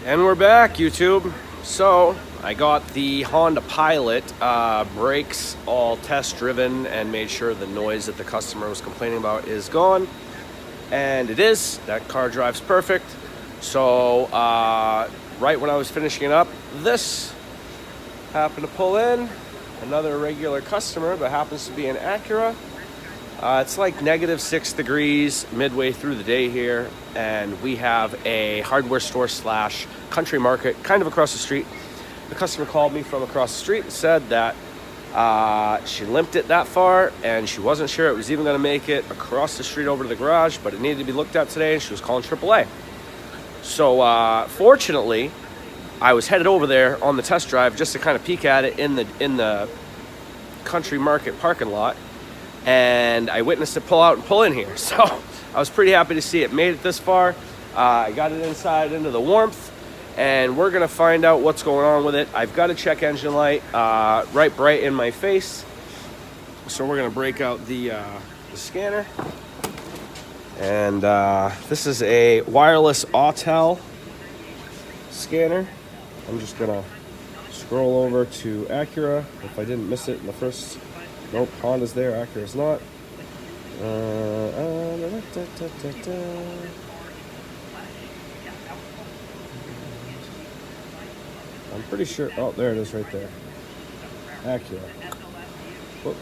And we're back, YouTube. So I got the Honda Pilot brakes all test driven and made sure the noise that the customer was complaining about is gone. And it is. That car drives perfect. So right when I was finishing it up, this happened to pull in. Another regular customer, but happens to be an Acura. It's like -6 degrees midway through the day here, and we have a hardware store slash country market kind of across the street. The customer called me from across the street and said that she limped it that far and she wasn't sure it was even going to make it across the street over to the garage, but it needed to be looked at today, and she was calling AAA. So fortunately, I was headed over there on the test drive just to kind of peek at it in the country market parking lot. And I witnessed it pull out and pull in here. So I was pretty happy to see it made it this far. I got it inside into the warmth, and we're gonna find out what's going on with it. I've got a check engine light right bright in my face. So we're gonna break out the scanner. And this is a wireless Autel scanner. I'm just gonna scroll over to Acura if I didn't miss it in the first. Nope, Honda's there, Acura's not. I'm pretty sure, oh, there it is right there. Acura. Whoop.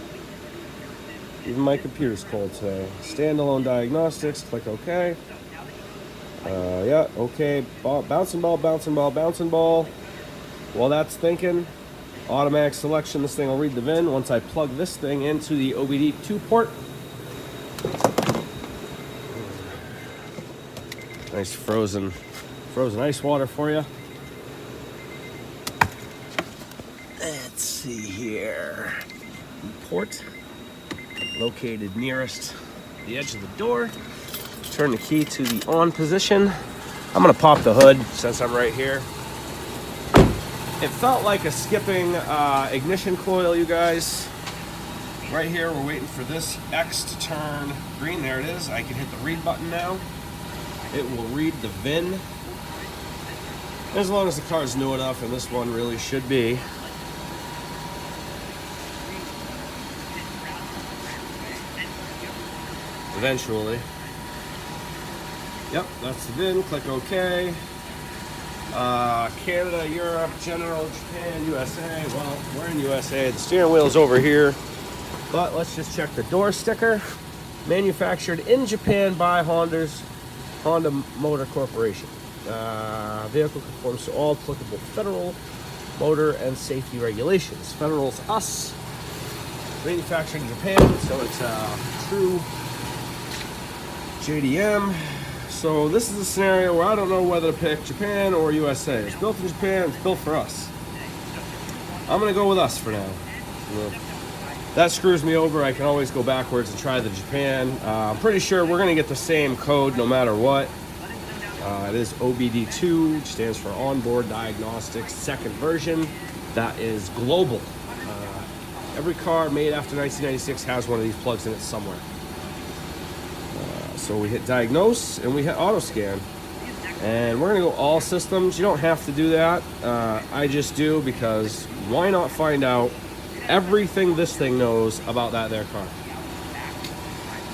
Even my computer's cold today. Standalone diagnostics, click OK. Yeah, okay, bouncing ball, bouncing ball, bouncing ball. While that's thinking, automatic selection, this thing will read the VIN once I plug this thing into the OBD2 port. Nice frozen ice water for you. Let's see here. Port located nearest the edge of the door. Turn the key to the on position. I'm gonna pop the hood since I'm right here. It felt like a skipping ignition coil, you guys. Right here, we're waiting for this X to turn green. There it is. I can hit the read button now. It will read the VIN. As long as the car's new enough, and this one really should be. Eventually. Yep, that's the VIN. Click OK. Canada, Europe, General, Japan, USA. Well, we're in USA. The steering wheel's over here. But let's just check the door sticker. Manufactured in Japan by Honda Motor Corporation. Vehicle conforms to all applicable federal motor and safety regulations. Federal's us. Manufactured in Japan, so it's a true JDM. So this is a scenario where I don't know whether to pick Japan or USA. It's built in Japan, it's built for us. I'm gonna go with us for now. That screws me over. I can always go backwards and try the Japan. I'm pretty sure we're gonna get the same code no matter what. It is OBD2, which stands for Onboard Diagnostics, second version. That is global. Every car made after 1996 has one of these plugs in it somewhere. So we hit diagnose and we hit auto scan, and we're gonna go all systems. You don't have to do that. I just do because why not find out everything this thing knows about that there car.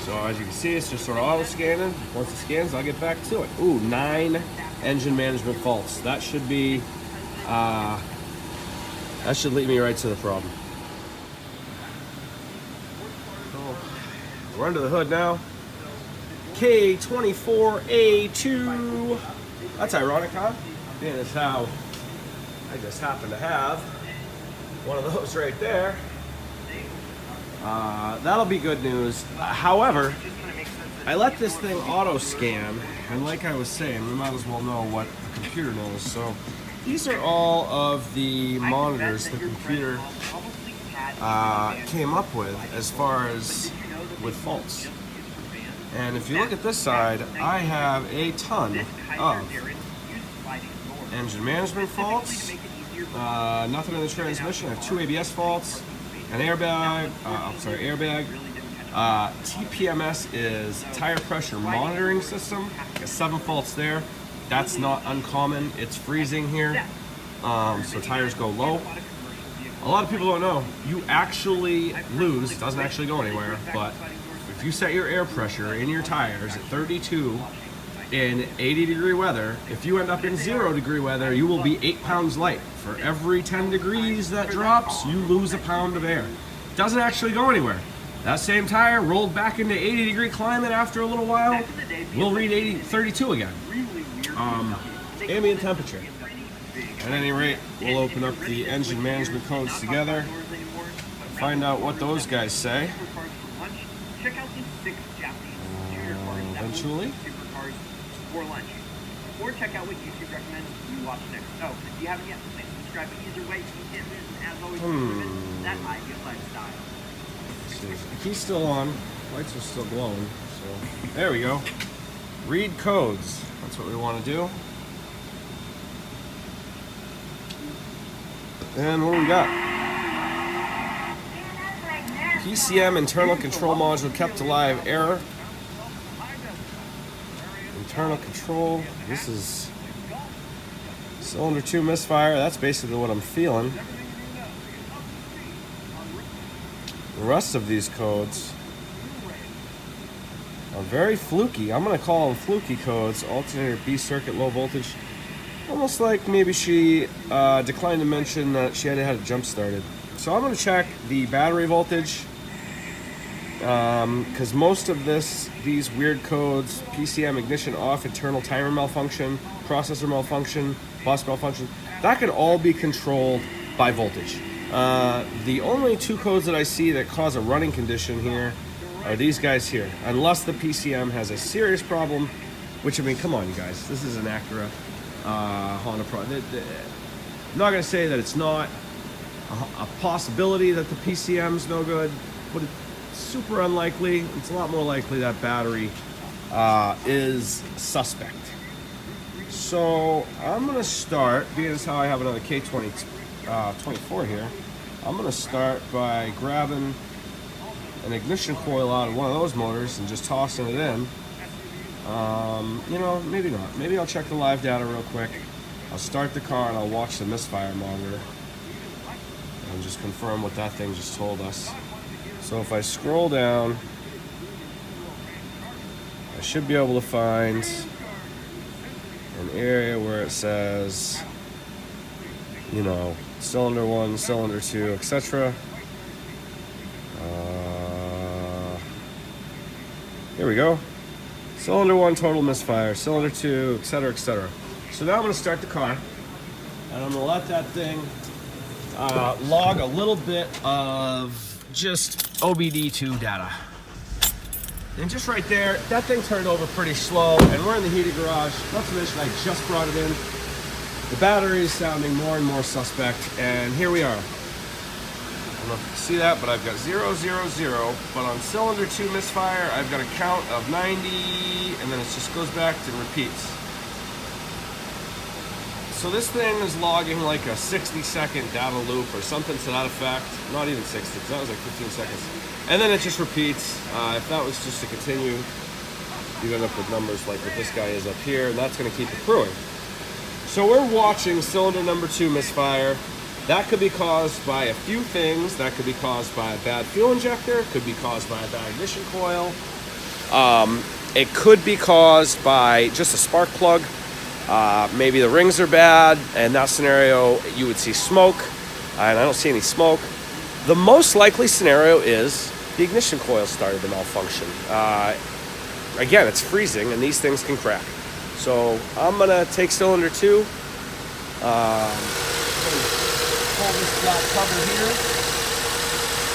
So as you can see, it's just sort of auto scanning. Once it scans, I'll get back to it. Ooh, 9 engine management faults. That should be, that should lead me right to the problem. So we're under the hood now. K24A2. That's ironic, huh? Being as how I just happen to have one of those right there. That'll be good news. However, I let this thing auto scan, and like I was saying, we might as well know what the computer knows. So these are all of the monitors the computer came up with as far as with faults. And if you look at this side, I have a ton of engine management faults, nothing in the transmission. I have 2 ABS faults, an airbag, airbag. TPMS is tire pressure monitoring system. Got 7 faults there. That's not uncommon. It's freezing here, so tires go low. A lot of people don't know, you actually lose, it doesn't actually go anywhere, but if you set your air pressure in your tires at 32 in 80-degree weather, if you end up in 0-degree weather, you will be 8 pounds light. For every 10 degrees that drops, you lose a pound of air. It doesn't actually go anywhere. That same tire rolled back into 80-degree climate after a little while, will read 32 again. Ambient temperature. At any rate, we'll open up the engine management codes together, find out what those guys say. Eventually. Or check out what YouTube recommends you watch next. Oh, if you haven't yet, subscribe to either way. As always, that ideal lifestyle. The key's still on. Lights are still glowing. So there we go. Read codes. That's what we want to do. And what do we got? PCM internal control module kept alive error. Internal control. This is cylinder 2 misfire. That's basically what I'm feeling. The rest of these codes are very fluky. I'm going to call them fluky codes. Alternator B circuit, low voltage. Almost like maybe she declined to mention that she had to have it jump started. So I'm going to check the battery voltage, because most of these weird codes, PCM ignition off, internal timer malfunction, processor malfunction, bus malfunction, that can all be controlled by voltage. The only 2 codes that I see that cause a running condition here are these guys here, unless the PCM has a serious problem, which, I mean, come on, you guys, this is an Acura. Honda Pro. I'm not going to say that it's not a possibility that the PCM's no good, but it's super unlikely. It's a lot more likely that battery is suspect. So I'm going to start, being as how I have another k24 here, I'm going to start by grabbing an ignition coil out of one of those motors and just tossing it in. You know, maybe not. Maybe I'll check the live data real quick. I'll start the car and I'll watch the misfire monitor and just confirm what that thing just told us. So if I scroll down, I should be able to find an area where it says, you know, cylinder 1, cylinder 2, etc. Here we go. Cylinder 1, total misfire. Cylinder 2, etc., etc. So now I'm going to start the car, and I'm going to let that thing log a little bit of just OBD2 data. And just right there, that thing turned over pretty slow, and we're in the heated garage. Not to mention, I just brought it in. The battery is sounding more and more suspect, and here we are. I don't know if you can see that, but I've got 0, 0, 0. But on cylinder 2 misfire, I've got a count of 90, and then it just goes back and repeats. So this thing is logging like a 60-second data loop or something to that effect. Not even 60, because that was like 15 seconds. And then it just repeats. If that was just to continue, you'd end up with numbers like what this guy is up here, and that's going to keep accruing. So we're watching cylinder number 2 misfire. That could be caused by a few things. That could be caused by a bad fuel injector. It could be caused by a bad ignition coil. It could be caused by just a spark plug. Maybe the rings are bad. In that scenario, you would see smoke. And I don't see any smoke. The most likely scenario is the ignition coil started to malfunction. Again, it's freezing and these things can crack. So I'm gonna take cylinder 2. Pull this black cover here,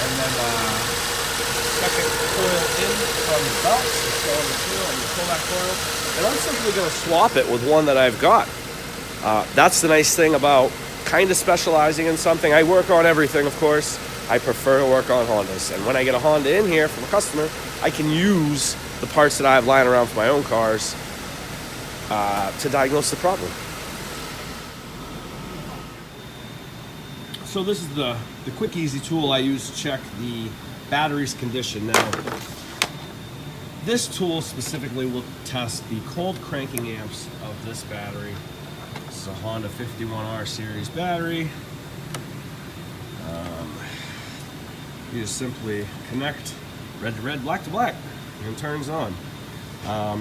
and then second coil in from the belt. So cylinder 2, I'm gonna pull that coil, and I'm simply gonna swap it with one that I've got. That's the nice thing about kind of specializing in something. I work on everything, of course. I prefer to work on Hondas, and when I get a Honda in here from a customer, I can use the parts that I have lying around for my own cars to diagnose the problem. So this is the quick, easy tool I use to check the battery's condition. Now, this tool specifically will test the cold cranking amps of love this battery. This is a Honda 51R series battery. You just simply connect red to red, black to black, and it turns on.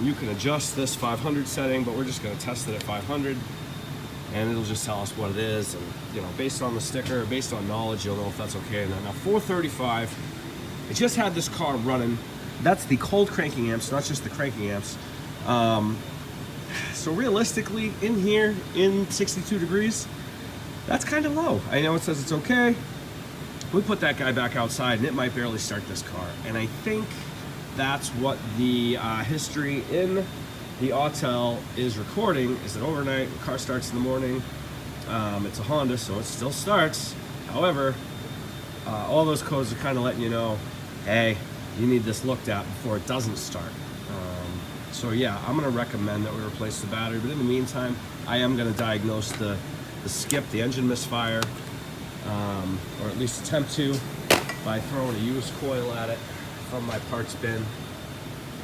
You can adjust this 500 setting, but we're just going to test it at 500, and it'll just tell us what it is. And you know, based on the sticker, based on knowledge, you'll know if that's okay. Now 435. I just had this car running. That's the cold cranking amps, not just the cranking amps. So realistically, in here, in 62 degrees, that's kind of low. I know it says it's okay. We put that guy back outside and it might barely start this car. And I think that's what the history in the Autel is recording, is that overnight, the car starts in the morning. It's a Honda, so it still starts. However, all those codes are kind of letting you know, hey, you need this looked at before it doesn't start. So yeah, I'm gonna recommend that we replace the battery, but in the meantime, I am gonna diagnose the skip, the engine misfire, or at least attempt to, by throwing a used coil at it from my parts bin,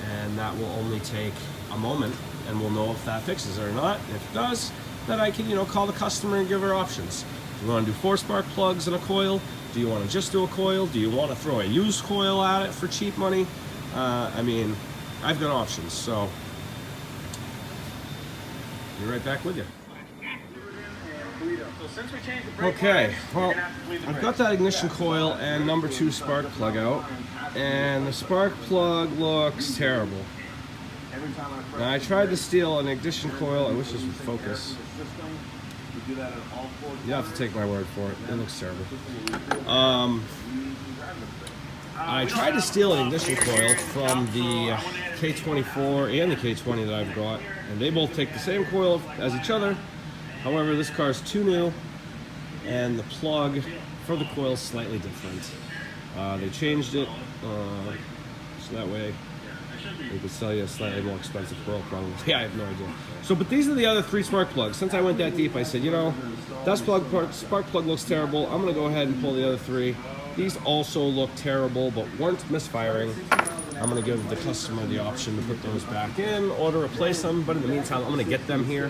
and that will only take a moment, and we'll know if that fixes it or not. And if it does, then I can, you know, call the customer and give her options. Do you want to do 4 spark plugs and a coil? Do you want to just do a coil? Do you want to throw a used coil at it for cheap money? I mean, I've got options, so be right back with you. Okay, well, I've got that ignition coil and number 2 spark plug out, and the spark plug looks terrible. Now, I tried to steal an ignition coil. I wish this would focus. You have to take my word for it. It looks terrible. I tried to steal an ignition coil from the K24 and the K20 that I've got, and they both take the same coil as each other. However, this car is too new, and the plug for the coil is slightly different. They changed it, so that way they could sell you a slightly more expensive coil, probably. I have no idea. So, but these are the other 3 spark plugs. Since I went that deep, I said, you know, that spark plug looks terrible. I'm going to go ahead and pull the other 3. These also look terrible, but weren't misfiring. I'm going to give the customer the option to put those back in or to replace them. But in the meantime, I'm going to get them here,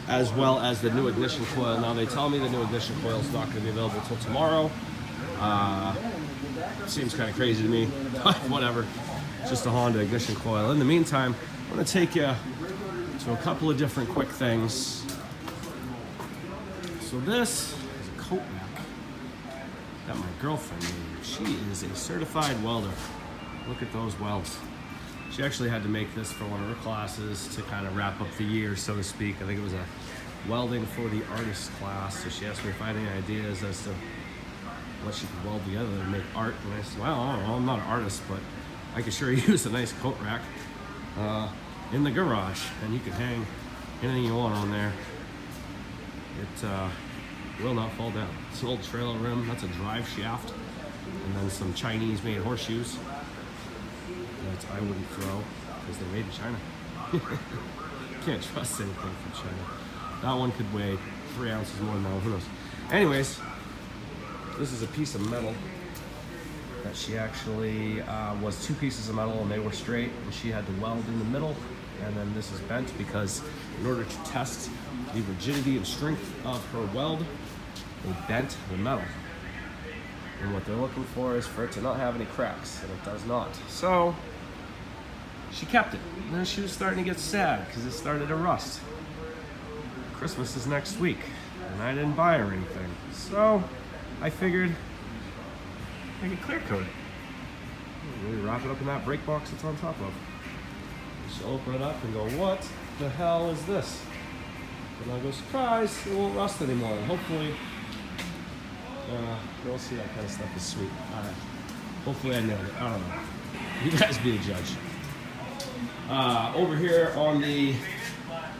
as well as the new ignition coil. Now, they tell me the new ignition coil is not going to be available until tomorrow. Seems kind of crazy to me, but whatever. It's just a Honda ignition coil. In the meantime, I'm going to take you to a couple of different quick things. So this is a coat rack that my girlfriend made. She is a certified welder. Look at those welds. She actually had to make this for one of her classes to kind of wrap up the year, so to speak. I think it was a welding for the artist class. So she asked me if I had any ideas as to what she could weld together to make art. And I said, well, I don't know, I'm not an artist, but I could sure use a nice coat rack in the garage, and you can hang anything you want on there. It will not fall down. It's an old trailer rim. That's a drive shaft, and then some Chinese-made horseshoes that I wouldn't throw because they're made in China. Can't trust anything from China. That one could weigh 3 ounces more than that one. Who knows? Anyways, this is a piece of metal that she actually was 2 pieces of metal, and they were straight, and she had to weld in the middle. And then this is bent because in order to test the rigidity and strength of her weld, they bent the metal. And what they're looking for is for it to not have any cracks, and it does not. So she kept it. And then she was starting to get sad because it started to rust. Christmas is next week, and I didn't buy her anything. So I figured I could clear coat it. Really wrap it up in that brake box it's on top of. She'll open it up and go, what the hell is this? And I'll go, surprise, it won't rust anymore. And hopefully, you'll see that kind of stuff is sweet. Alright. Hopefully I nailed it. I don't know. You guys be the judge. Over here on the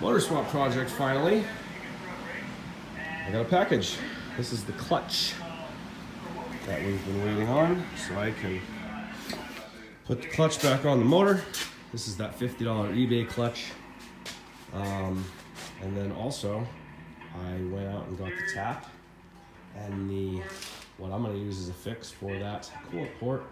motor swap project, finally, I got a package. This is the clutch that we've been waiting on, so I can put the clutch back on the motor. This is that $50 eBay clutch. And then also, I went out and got the tap and what I'm going to use as a fix for that coolant port.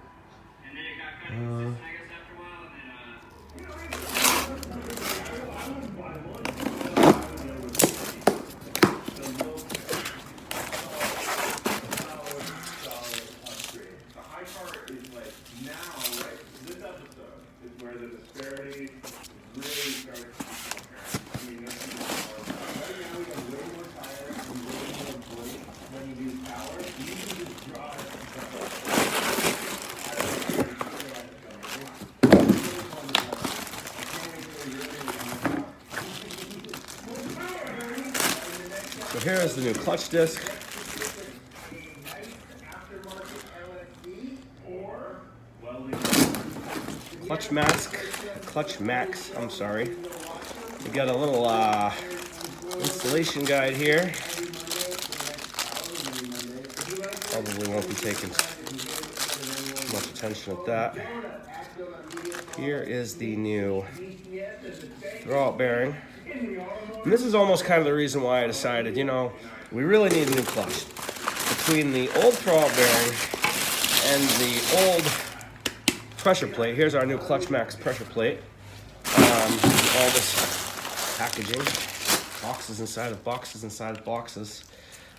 So here is the new clutch disc. Clutch max, I'm sorry. We got a little installation guide here. Probably won't be taking much attention at that. Here is the new throwout bearing. And this is almost kind of the reason why I decided, you know, we really need a new clutch. Between the old throwout bearing and the old pressure plate, here's our new Clutch Max pressure plate. All this packaging, boxes inside of boxes inside of boxes.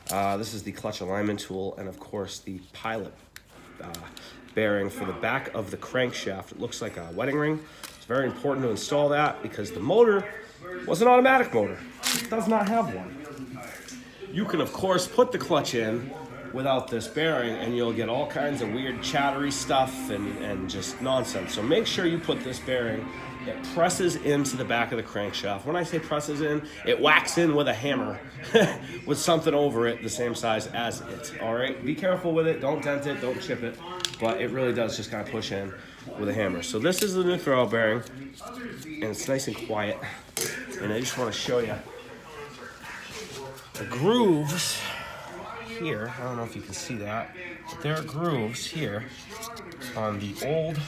This is the clutch alignment tool, and of course the pilot bearing for the back of the crankshaft. It looks like a wedding ring. It's very important to install that because the motor was an automatic motor. It does not have one. You can of course put the clutch in without this bearing and you'll get all kinds of weird chattery stuff and just nonsense. So make sure you put this bearing. It presses into the back of the crankshaft. When I say presses in, it whacks in with a hammer with something over it the same size as it. All right, be careful with it. Don't dent it, don't chip it, but it really does just kind of push in with a hammer. So this is the new throwout bearing, and it's nice and quiet. And I just want to show you the grooves here. I don't know if you can see that, but there are grooves here on the old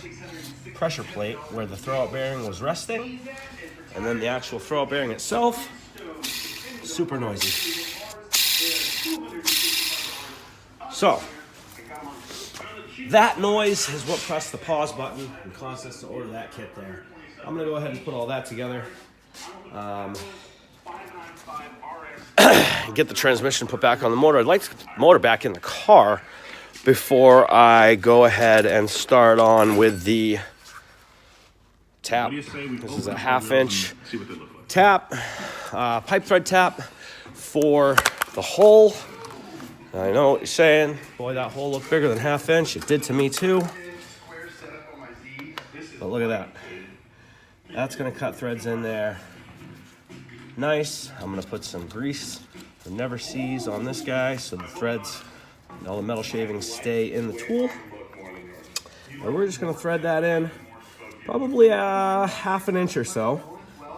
pressure plate where the throwout bearing was resting, and then the actual throwout bearing itself, super noisy. So that noise is what pressed the pause button and caused us to order that kit there. I'm gonna go ahead and put all that together. Get the transmission put back on the motor. I'd like to get the motor back in the car before I go ahead and start on with the tap. This is a 1/2-inch tap, pipe thread tap for the hole. I know what you're saying. Boy, that hole looked bigger than 1/2 inch. It did to me too. But look at that. That's gonna cut threads in there. Nice. I'm gonna put some grease for never seize on this guy so the threads and all the metal shavings stay in the tool. And we're just gonna thread that in probably 1/2 inch or so,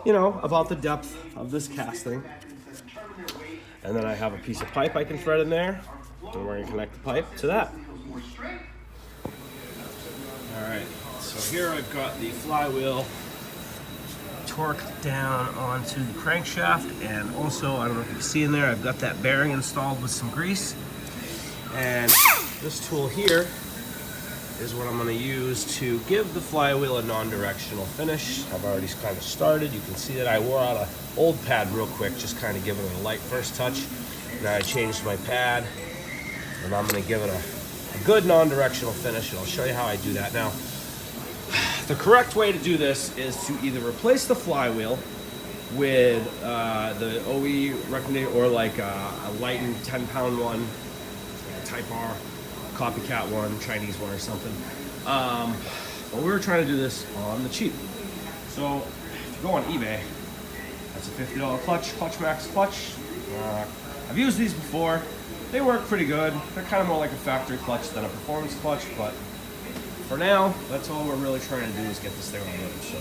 you know, about the depth of this casting. And then I have a piece of pipe I can thread in there, and we're gonna connect the pipe to that. All right, so here I've got the flywheel torqued down onto the crankshaft, and also, I don't know if you can see in there, I've got that bearing installed with some grease. And this tool here is what I'm going to use to give the flywheel a non-directional finish. I've already kind of started. You can see that I wore out an old pad real quick, just kind of giving it a light first touch. Now I changed my pad, and I'm going to give it a good non-directional finish, and I'll show you how I do that. Now, the correct way to do this is to either replace the flywheel with the OE recommended, or like a lightened 10-pound one, like a Type R, copycat one, Chinese one or something. But we were trying to do this on the cheap. So if you go on eBay, that's a $50 clutch, Clutch Max clutch. I've used these before. They work pretty good. They're kind of more like a factory clutch than a performance clutch, but for now, that's all we're really trying to do is get this thing on the road. So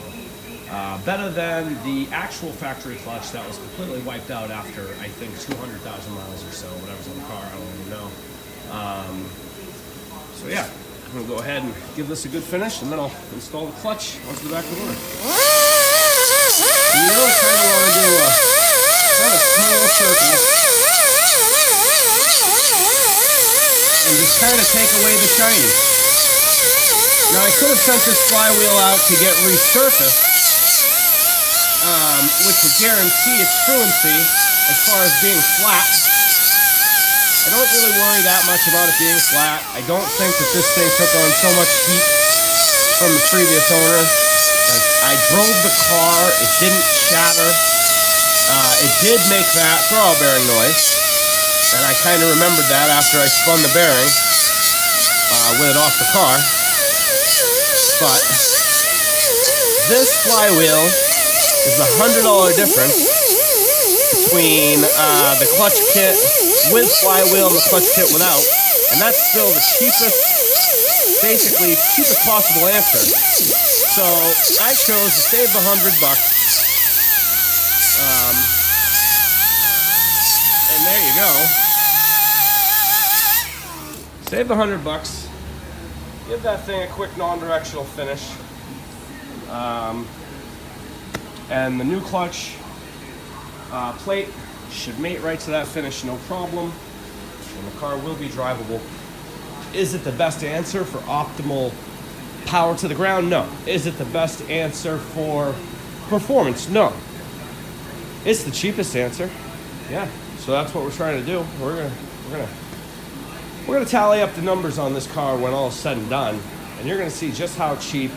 better than the actual factory clutch that was completely wiped out after, I think, 200,000 miles or so, whatever's on the car, I don't even know. So yeah, I'm gonna go ahead and give this a good finish, and then I'll install the clutch onto the back of the motor. You know, kind of want to do a kind of small circle and just kind of take away the shine. Now I could have sent this flywheel out to get resurfaced, which would guarantee its fluency as far as being flat. I don't really worry that much about it being flat. I don't think that this thing took on so much heat from the previous owner. I drove the car, it didn't shatter. It did make that throwout bearing noise, and I kind of remembered that after I spun the bearing with it off the car. But this flywheel is the $100 difference between the clutch kit with flywheel and the clutch kit without, and that's still the cheapest, basically cheapest possible answer. So I chose to save the $100. And there you go. Save the $100. Give that thing a quick non-directional finish. And the new clutch plate should mate right to that finish, no problem. And the car will be drivable. Is it the best answer for optimal power to the ground? No. Is it the best answer for performance? No. It's the cheapest answer. Yeah. So that's what we're trying to do. We're gonna tally up the numbers on this car when all is said and done, and you're gonna see just how cheap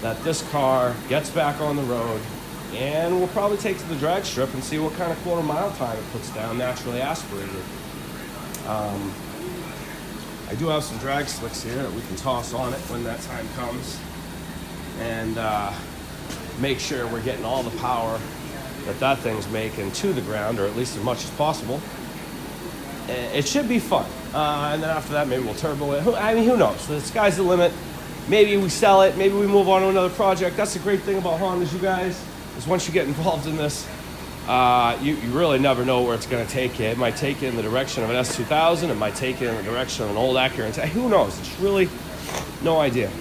that this car gets back on the road. And we'll probably take to the drag strip and see what kind of quarter-mile time it puts down, naturally aspirated. I do have some drag slicks here that we can toss on it when that time comes, and make sure we're getting all the power that thing's making to the ground, or at least as much as possible. It should be fun. And then after that, maybe we'll turbo it. I mean, who knows? The sky's the limit. Maybe we sell it. Maybe we move on to another project. That's the great thing about Hondas, you guys, is once you get involved in this, you really never know where it's going to take you. It might take you in the direction of an S2000. It might take you in the direction of an old Acura. Who knows? It's really no idea.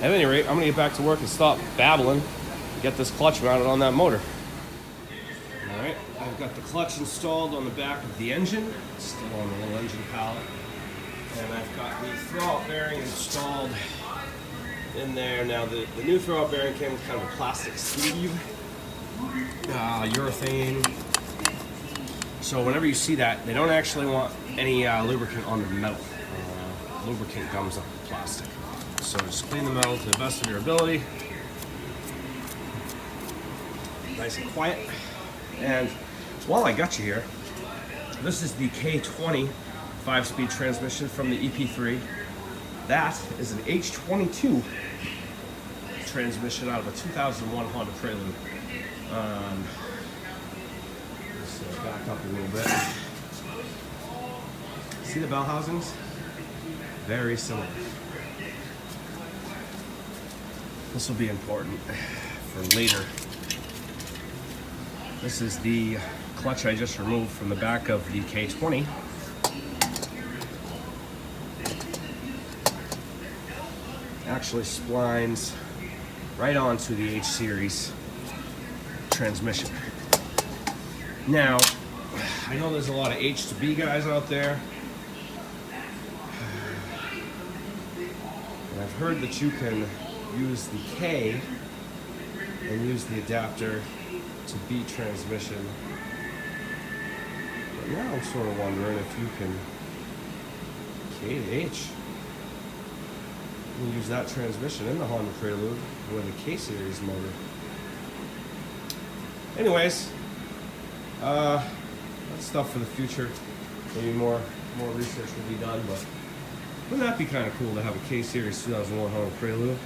At any rate, I'm going to get back to work and stop babbling and get this clutch mounted on that motor. All right, I've got the clutch installed on the back of the engine, still on the little engine pallet. And I've got the throwout bearing installed in there. Now the new throwout bearing came with kind of a plastic sleeve, urethane. So whenever you see that, they don't actually want any lubricant on the metal. Lubricant gums up the plastic. So just clean the metal to the best of your ability. Nice and quiet. And while I got you here, this is the K20 5-speed transmission from the ep3. That is an H22 transmission out of a 2001 Honda Prelude. Let's back up a little bit. See the bell housings? Very similar. This will be important for later. This is the clutch I just removed from the back of the K20. Actually splines right onto the H series transmission. Now, I know there's a lot of H to B guys out there, and I've heard that you can use the K and use the adapter to B transmission. But now I'm sort of wondering if you can K to H. We'll use that transmission in the Honda Prelude with a K-Series motor. Anyways, that's stuff for the future. Maybe more research will be done, but wouldn't that be kind of cool to have a K-Series 2001 Honda Prelude?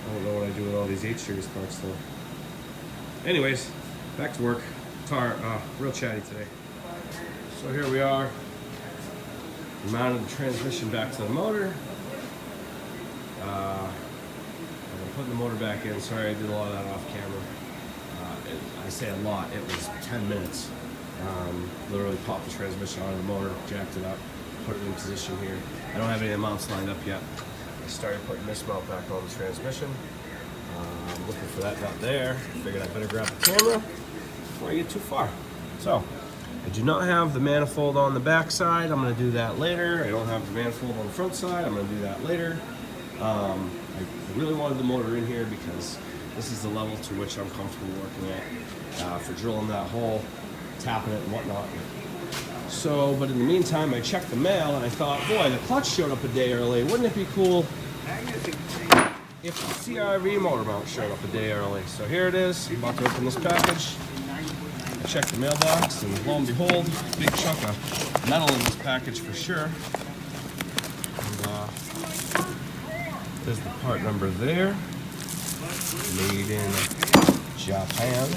I don't know what I do with all these H-Series parts though. Anyways, back to work. Real chatty today. So here we are. We mounted the transmission back to the motor. I'm putting the motor back in. Sorry, I did a lot of that off camera. I say a lot. It was 10 minutes. Literally popped the transmission out of the motor, jacked it up, put it in position here. I don't have any of the mounts lined up yet. I started putting this mount back on the transmission. I'm looking for that mount there. Figured I better grab the camera before I get too far. So, I do not have the manifold on the back side. I'm going to do that later. I don't have the manifold on the front side. I'm going to do that later. I really wanted the motor in here because this is the level to which I'm comfortable working at for drilling that hole, tapping it and whatnot. So, but in the meantime, I checked the mail and I thought, boy, the clutch showed up a day early. Wouldn't it be cool if the CRV motor mount showed up a day early? So here it is. I'm about to open this package. I checked the mailbox and lo and behold, big chunk of metal in this package for sure. And, there's the part number there. Made in Japan.